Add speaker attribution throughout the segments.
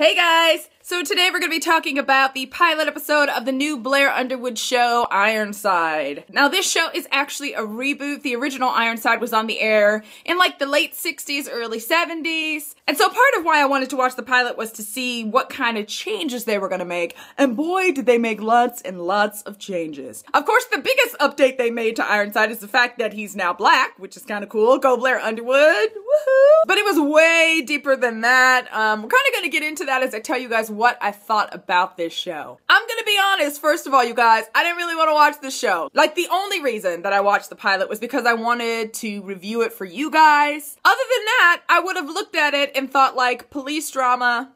Speaker 1: Hey guys! So today we're going to be talking about the pilot episode of the new Blair Underwood show, Ironside. Now this show is actually a reboot. The original Ironside was on the air in like the late 60s, early 70s. And so part of why I wanted to watch the pilot was to see what kind of changes they were going to make. And boy, did they make lots and lots of changes. Of course, the biggest update they made to Ironside is the fact that he's now black, which is kind of cool. Go Blair Underwood! Woohoo! But it was way deeper than that. We're kind of going to get into that as I tell you guys what I thought about this show. I'm gonna be honest, first of all, you guys, I didn't really want to watch this show. Like, the only reason that I watched the pilot was because I wanted to review it for you guys. Other than that, I would have looked at it and thought, like, police drama,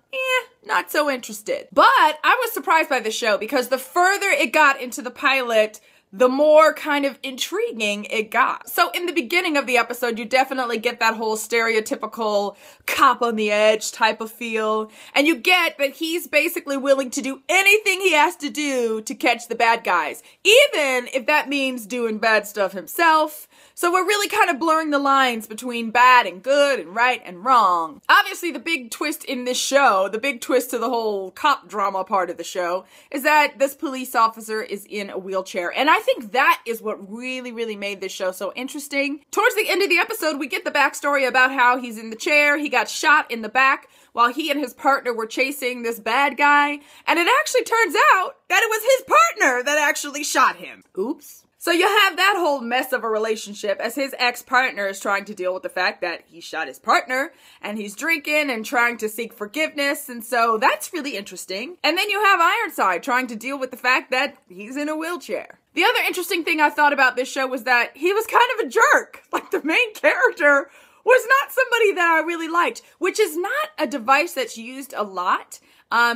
Speaker 1: not so interested. But I was surprised by the show because the further it got into the pilot, the more kind of intriguing it got. So in the beginning of the episode, you definitely get that whole stereotypical cop on the edge type of feel. And you get that he's basically willing to do anything he has to do to catch the bad guys, even if that means doing bad stuff himself. So we're really kind of blurring the lines between bad and good and right and wrong. Obviously, the big twist in this show, the big twist to the whole cop drama part of the show, is that this police officer is in a wheelchair. And I think that is what really, really made this show so interesting. Towards the end of the episode, we get the backstory about how he's in the chair, he got shot in the back while he and his partner were chasing this bad guy. And it actually turns out that it was his partner that actually shot him. Oops. So you have that whole mess of a relationship as his ex-partner is trying to deal with the fact that he shot his partner and he's drinking and trying to seek forgiveness, and so that's really interesting. And then you have Ironside trying to deal with the fact that he's in a wheelchair. The other interesting thing I thought about this show was that he was kind of a jerk. Like, the main character was not somebody that I really liked, which is not a device that's used a lot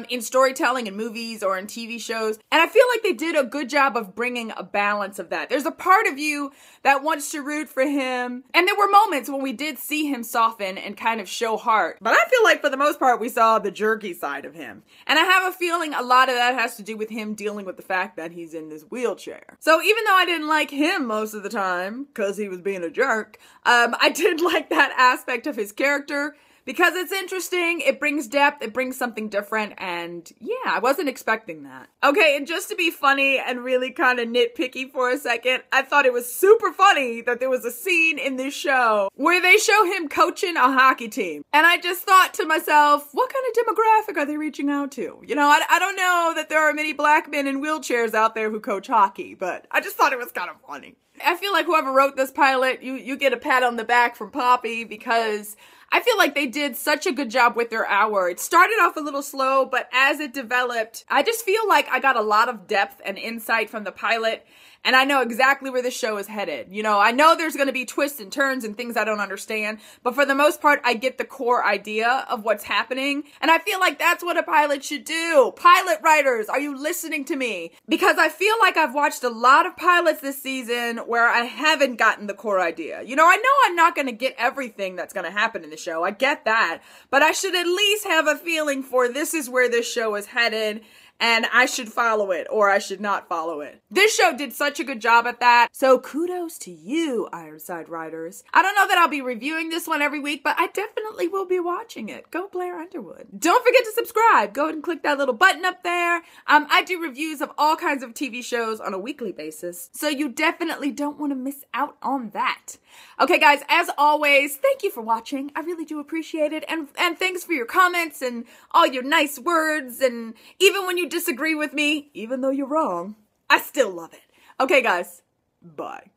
Speaker 1: in storytelling in movies or in TV shows. And I feel like they did a good job of bringing a balance of that. There's a part of you that wants to root for him. And there were moments when we did see him soften and kind of show heart. But I feel like for the most part, we saw the jerky side of him. And I have a feeling a lot of that has to do with him dealing with the fact that he's in this wheelchair. So even though I didn't like him most of the time, because he was being a jerk, I did like that aspect of his character. Because it's interesting, it brings depth, it brings something different, and yeah, I wasn't expecting that. Okay, and just to be funny and really kind of nitpicky for a second, I thought it was super funny that there was a scene in this show where they show him coaching a hockey team. And I just thought to myself, what kind of demographic are they reaching out to? You know, I don't know that there are many black men in wheelchairs out there who coach hockey, but I just thought it was kind of funny. I feel like whoever wrote this pilot, you get a pat on the back from Poppy, because I feel like they did such a good job with their hour. It started off a little slow, but as it developed, I just feel like I got a lot of depth and insight from the pilot, and I know exactly where the show is headed. You know, I know there's going to be twists and turns and things I don't understand, but for the most part, I get the core idea of what's happening, and I feel like that's what a pilot should do. Pilot writers, are you listening to me? Because I feel like I've watched a lot of pilots this season where I haven't gotten the core idea. You know I'm not going to get everything that's going to happen in the show. I get that, but I should at least have a feeling for this is where this show is headed, and I should follow it, or I should not follow it. This show did such a good job at that, so kudos to you, Ironside writers. I don't know that I'll be reviewing this one every week, but I definitely will be watching it. Go Blair Underwood. Don't forget to subscribe. Go ahead and click that little button up there. I do reviews of all kinds of TV shows on a weekly basis, so you definitely don't want to miss out on that. Okay, guys, as always, thank you for watching. I really do appreciate it, and thanks for your comments and all your nice words, and even when you disagree with me, even though you're wrong, I still love it. Okay, guys, bye.